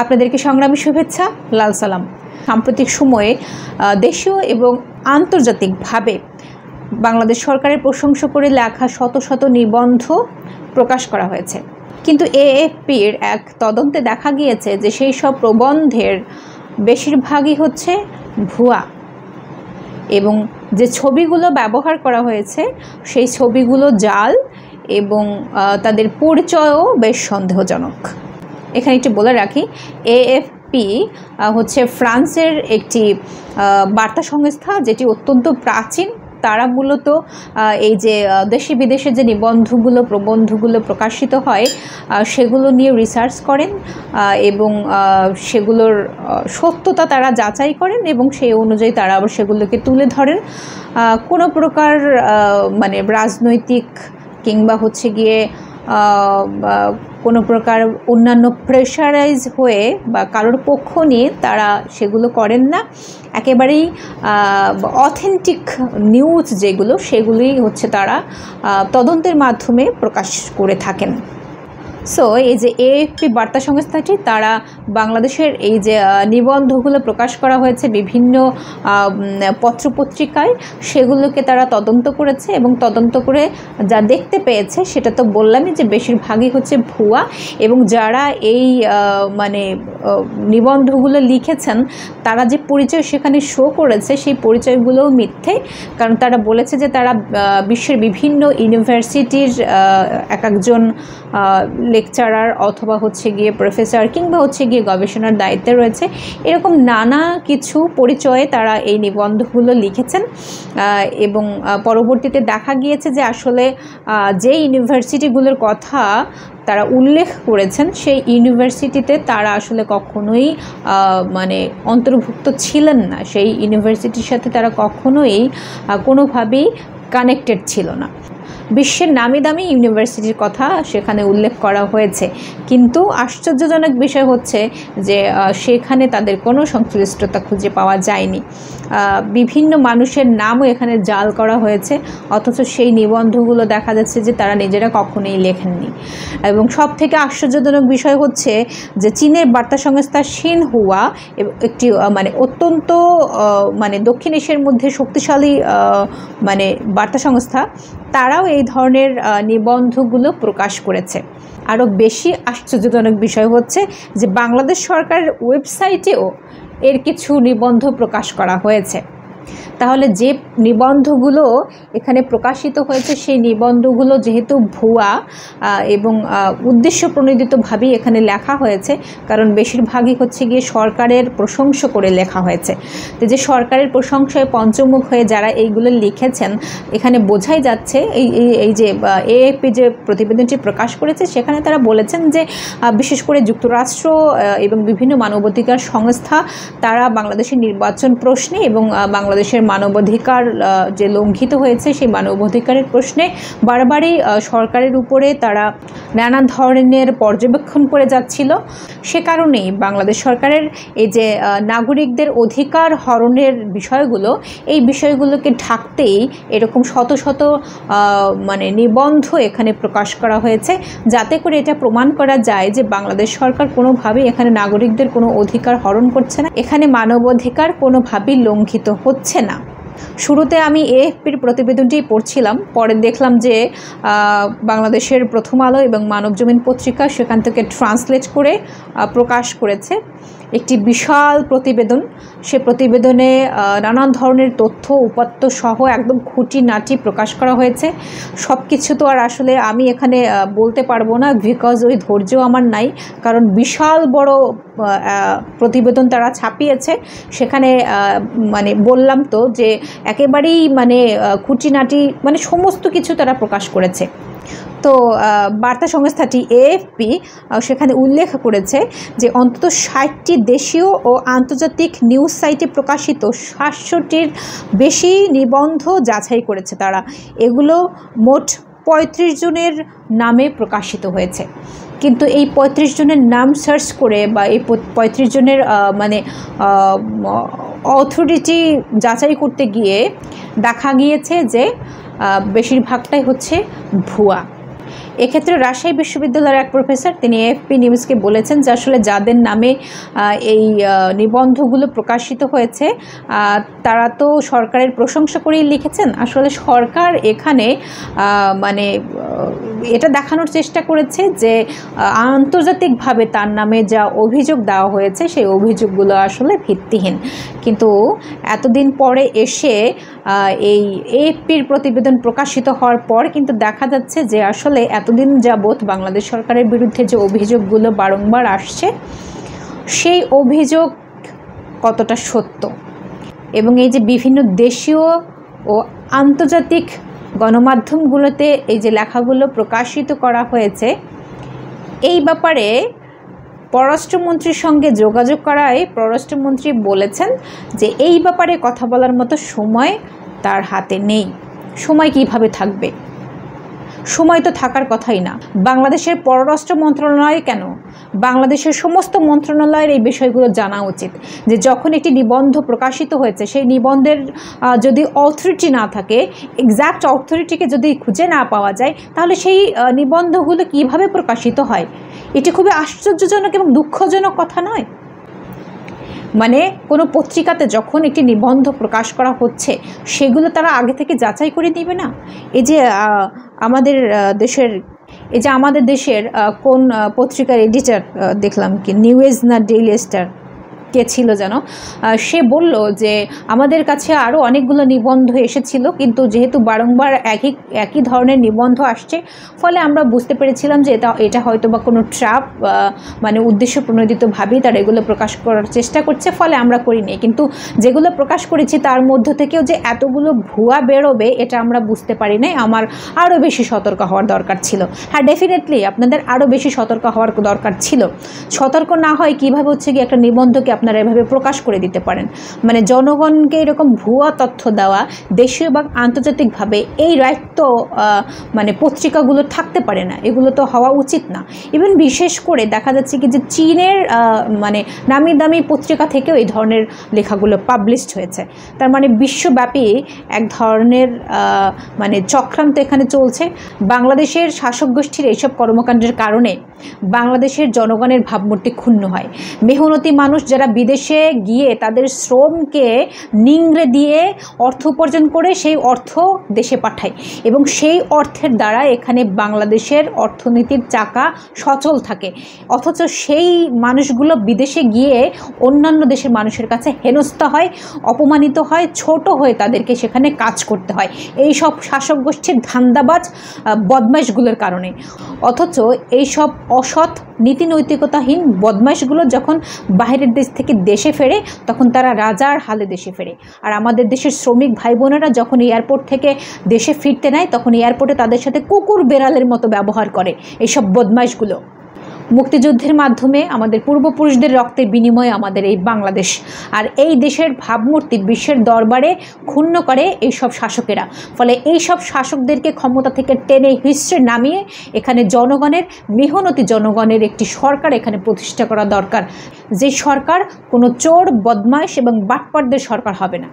আপনাদেরকে সংগ্রামী শুভেচ্ছা, লাল সালাম। সাম্প্রতিক সময়ে দেশীয় এবং আন্তর্জাতিকভাবে বাংলাদেশ সরকারের প্রশংসা করে লেখা শত শত নিবন্ধ প্রকাশ করা হয়েছে, কিন্তু এএফপির এক তদন্তে দেখা গিয়েছে যে সেই সব প্রবন্ধের বেশিরভাগই হচ্ছে ভুয়া এবং যে ছবিগুলো ব্যবহার করা হয়েছে সেই ছবিগুলো জাল এবং তাদের পরিচয়ও বেশ সন্দেহজনক। এখানে একটু বলে রাখি, এএফপি হচ্ছে ফ্রান্সের একটি বার্তা সংস্থা যেটি অত্যন্ত প্রাচীন। তারা মূলত এই যে দেশে বিদেশে যে নিবন্ধগুলো প্রবন্ধগুলো প্রকাশিত হয় সেগুলো নিয়ে রিসার্চ করেন এবং সেগুলোর সত্যতা তারা যাচাই করেন এবং সেই অনুযায়ী তারা আবার সেগুলোকে তুলে ধরেন। কোনো প্রকার মানে রাজনৈতিক কিংবা হচ্ছে গিয়ে কোনো প্রকার অন্যান্য প্রেশারাইজ হয়ে বা কারোর পক্ষ নিয়ে তারা সেগুলো করেন না। একেবারেই অথেন্টিক নিউজ যেগুলো সেগুলোই হচ্ছে তারা তদন্তের মাধ্যমে প্রকাশ করে থাকেন। সো এই যে এএফপি বার্তা সংস্থাটি তারা বাংলাদেশের এই যে নিবন্ধগুলো প্রকাশ করা হয়েছে বিভিন্ন পত্রপত্রিকায়, সেগুলোকে তারা তদন্ত করেছে এবং তদন্ত করে যা দেখতে পেয়েছে সেটা তো বললামই যে বেশিরভাগই হচ্ছে ভুয়া এবং যারা এই মানে নিবন্ধগুলো লিখেছেন তারা যে পরিচয় সেখানে শো করেছে সেই পরিচয়গুলোও মিথ্যে। কারণ তারা বলেছে যে তারা বিশ্বের বিভিন্ন ইউনিভার্সিটির একজন লেকচারার অথবা হচ্ছে গিয়ে প্রফেসর কিংবা হচ্ছে গিয়ে গবেষণার দায়িত্বে রয়েছে, এরকম নানা কিছু পরিচয়ে তারা এই নিবন্ধগুলো লিখেছেন এবং পরবর্তীতে দেখা গিয়েছে যে আসলে যে ইউনিভার্সিটিগুলোর কথা তারা উল্লেখ করেছেন সেই ইউনিভার্সিটিতে তারা আসলে কখনোই মানে অন্তর্ভুক্ত ছিলেন না, সেই ইউনিভার্সিটির সাথে তারা কখনোই কোনোভাবেই কানেক্টেড ছিল না। বিশ্বের নামি দামি ইউনিভার্সিটির কথা সেখানে উল্লেখ করা হয়েছে, কিন্তু আশ্চর্যজনক বিষয় হচ্ছে যে সেখানে তাদের কোনো সংশ্লিষ্টতা খুঁজে পাওয়া যায়নি। বিভিন্ন মানুষের নামও এখানে জাল করা হয়েছে, অথচ সেই নিবন্ধগুলো দেখা যাচ্ছে যে তারা নিজেরা কখনোই লেখেননি। এবং সব থেকে আশ্চর্যজনক বিষয় হচ্ছে যে চীনের বার্তা সংস্থা সিনহুয়া একটি মানে অত্যন্ত মানে দক্ষিণ এশিয়ার মধ্যে শক্তিশালী মানে বার্তা সংস্থা, তারাও এই ধরনের নিবন্ধগুলো প্রকাশ করেছে। আরও বেশি আশ্চর্যজনক বিষয় হচ্ছে যে বাংলাদেশ সরকারের ওয়েবসাইটেও এর কিছু নিবন্ধ প্রকাশ করা হয়েছে। তাহলে যে নিবন্ধগুলো এখানে প্রকাশিত হয়েছে সেই নিবন্ধগুলো যেহেতু ভুয়া এবং উদ্দেশ্য প্রণোদিতভাবেই এখানে লেখা হয়েছে, কারণ বেশিরভাগই হচ্ছে গিয়ে সরকারের প্রশংসা করে লেখা হয়েছে। তো যে সরকারের প্রশংসায় পঞ্চমুখ হয়ে যারা এইগুলো লিখেছেন, এখানে বোঝাই যাচ্ছে এই যে এএফপি যে প্রতিবেদনটি প্রকাশ করেছে সেখানে তারা বলেছেন যে বিশেষ করে যুক্তরাষ্ট্র এবং বিভিন্ন মানবাধিকার সংস্থা তারা বাংলাদেশের নির্বাচন প্রশ্নে এবং বাংলাদেশের মানবাধিকার যে লঙ্ঘিত হয়েছে সেই মানবাধিকারের প্রশ্নে বারবারই সরকারের উপরে তারা নানা ধরনের পর্যবেক্ষণ করে যাচ্ছিল। সে কারণেই বাংলাদেশ সরকারের এই যে নাগরিকদের অধিকার হরণের বিষয়গুলো, এই বিষয়গুলোকে ঢাকতেই এরকম শত শত মানে নিবন্ধ এখানে প্রকাশ করা হয়েছে, যাতে করে এটা প্রমাণ করা যায় যে বাংলাদেশ সরকার কোনোভাবেই এখানে নাগরিকদের কোনো অধিকার হরণ করছে না, এখানে মানবাধিকার কোনোভাবেই লঙ্ঘিত হচ্ছে না। শুরুতে আমি এএফপির প্রতিবেদনটি পড়ছিলাম, পরে দেখলাম যে বাংলাদেশের প্রথম আলো এবং মানবজমিন পত্রিকা সেখান থেকে ট্রান্সলেট করে প্রকাশ করেছে একটি বিশাল প্রতিবেদন। সে প্রতিবেদনে নানান ধরনের তথ্য উপাত্ত সহ একদম খুঁটিনাটি প্রকাশ করা হয়েছে। সব কিছু তো আর আসলে আমি এখানে বলতে পারবো না, বিকজ ওই ধৈর্য আমার নাই, কারণ বিশাল বড় প্রতিবেদন তারা ছাপিয়েছে। সেখানে মানে বললাম তো যে একেবারেই মানে খুঁটিনাটি মানে সমস্ত কিছু তারা প্রকাশ করেছে। তো বার্তা সংস্থাটি এএফপি সেখানে উল্লেখ করেছে যে অন্তত 60টি দেশীয় ও আন্তর্জাতিক নিউজ সাইটে প্রকাশিত 700টির বেশি নিবন্ধ যাচাই করেছে তারা। এগুলো মোট 35 জনের নামে প্রকাশিত হয়েছে, কিন্তু এই 35 জনের নাম সার্চ করে বা এই 35 জনের মানে অথরিটি যাচাই করতে গিয়ে দেখা গিয়েছে যে বেশিরভাগটাই হচ্ছে ভুয়া। এক্ষেত্রে রাজশাহী বিশ্ববিদ্যালয়ের এক প্রফেসর তিনি এএফপি নিউজকে বলেছেন যে আসলে যাদের নামে এই নিবন্ধগুলো প্রকাশিত হয়েছে তারা তো সরকারের প্রশংসা করেই লিখেছেন। আসলে সরকার এখানে মানে এটা দেখানোর চেষ্টা করেছে যে আন্তর্জাতিকভাবে তার নামে যা অভিযোগ দেওয়া হয়েছে সেই অভিযোগগুলো আসলে ভিত্তিহীন। কিন্তু এতদিন পরে এসে এই এএফপির প্রতিবেদন প্রকাশিত হওয়ার পর কিন্তু দেখা যাচ্ছে যে আসলে এতদিন যাবৎ বাংলাদেশ সরকারের বিরুদ্ধে যে অভিযোগগুলো বারংবার আসছে সেই অভিযোগ কতটা সত্য, এবং এই যে বিভিন্ন দেশীয় ও আন্তর্জাতিক গণমাধ্যমগুলোতে এই যে লেখাগুলো প্রকাশিত করা হয়েছে এই ব্যাপারে পররাষ্ট্রমন্ত্রীর সঙ্গে যোগাযোগ করায় পররাষ্ট্রমন্ত্রী বলেছেন যে এই ব্যাপারে কথা বলার মতো সময় তার হাতে নেই। সময় কিভাবে থাকবে? সময় তো থাকার কথাই না। বাংলাদেশের পররাষ্ট্র মন্ত্রণালয় কেন, বাংলাদেশের সমস্ত মন্ত্রণালয়ের এই বিষয়গুলো জানা উচিত যে যখন একটি নিবন্ধ প্রকাশিত হয়েছে সেই নিবন্ধের যদি অথরিটি না থাকে, এক্স্যাক্ট অথরিটিকে যদি খুঁজে না পাওয়া যায়, তাহলে সেই নিবন্ধগুলো কিভাবে প্রকাশিত হয়? এটি খুবই আশ্চর্যজনক এবং দুঃখজনক কথা নয়? মানে কোনো পত্রিকাতে যখন একটি নিবন্ধ প্রকাশ করা হচ্ছে সেগুলো তারা আগে থেকে যাচাই করে নেবে না? এই যে আমাদের দেশের কোন পত্রিকার এডিটর দেখলাম কি নিউজ না ডেইলি স্টার কে ছিল যেন, সে বলল যে আমাদের কাছে আরও অনেকগুলো নিবন্ধ এসেছিল, কিন্তু যেহেতু বারংবার একই ধরনের নিবন্ধ আসছে ফলে আমরা বুঝতে পেরেছিলাম যে এটা হয়তো বা কোনো ট্র্যাপ, মানে উদ্দেশ্য প্রণোদিতভাবেই তারা এগুলো প্রকাশ করার চেষ্টা করছে, ফলে আমরা করিনি। কিন্তু যেগুলো প্রকাশ করেছি তার মধ্য থেকেও যে এতগুলো ভুয়া বেরোবে এটা আমরা বুঝতে পারি নাই। আমার আরও বেশি সতর্ক হওয়ার দরকার ছিল। হ্যাঁ, ডেফিনেটলি আপনাদের আরও বেশি সতর্ক হওয়ার দরকার ছিল। সতর্ক না হয় কীভাবে হচ্ছে কি একটা নিবন্ধকে আপনারা এভাবে প্রকাশ করে দিতে পারেন? মানে জনগণকে এরকম ভুয়া তথ্য দেওয়া দেশীয় বা আন্তর্জাতিকভাবে এই রাইট তো মানে পত্রিকাগুলো থাকতে পারে না, এগুলো তো হওয়া উচিত না। ইভেন বিশেষ করে দেখা যাচ্ছে কি যে চীনের মানে নামি দামি পত্রিকা থেকেও এই ধরনের লেখাগুলো পাবলিশড হয়েছে। তার মানে বিশ্বব্যাপী এক ধরনের মানে চক্রান্ত এখানে চলছে। বাংলাদেশের শাসক গোষ্ঠীর এইসব কর্মকাণ্ডের কারণে বাংলাদেশের জনগণের ভাবমূর্তি ক্ষুণ্ণ হয়। মেহনতি মানুষ যারা বিদেশে গিয়ে তাদের শ্রমকে নিংড়ে দিয়ে অর্থ উপার্জন করে সেই অর্থ দেশে পাঠায়, এবং সেই অর্থের দ্বারা এখানে বাংলাদেশের অর্থনীতির চাকা সচল থাকে। অথচ সেই মানুষগুলো বিদেশে গিয়ে অন্যান্য দেশের মানুষের কাছে হেনস্থা হয়, অপমানিত হয়, ছোট হয়ে তাদেরকে সেখানে কাজ করতে হয় এই সব শাসক গোষ্ঠীর ধান্দাবাজ বদমাইশগুলোর কারণে। অথচ এইসব অসৎ নীতি নৈতিকতাহীন বদমাইশগুলো যখন বাইরের দেশ থেকে দেশে ফেরে তখন তারা রাজার হালে দেশে ফেরে। আর আমাদের দেশের শ্রমিক ভাই বোনেরা যখন এয়ারপোর্ট থেকে দেশে ফিরতে নেয় তখন এয়ারপোর্টে তাদের সাথে কুকুর বেড়ালের মতো ব্যবহার করে এইসব বদমাইশগুলো। মুক্তিযুদ্ধের মাধ্যমে আমাদের পূর্বপুরুষদের রক্তের বিনিময়ে আমাদের এই বাংলাদেশ, আর এই দেশের ভাবমূর্তি বিশ্বের দরবারে ক্ষুণ্ণ করে এইসব শাসকেরা। ফলে এইসব শাসকদেরকে ক্ষমতা থেকে টেনে হিস্ট্রে নামিয়ে এখানে জনগণের মেহনতি জনগণের একটি সরকার এখানে প্রতিষ্ঠা করা দরকার, যে সরকার কোনো চোর বদমাইশ এবং বাটপারদের সরকার হবে না।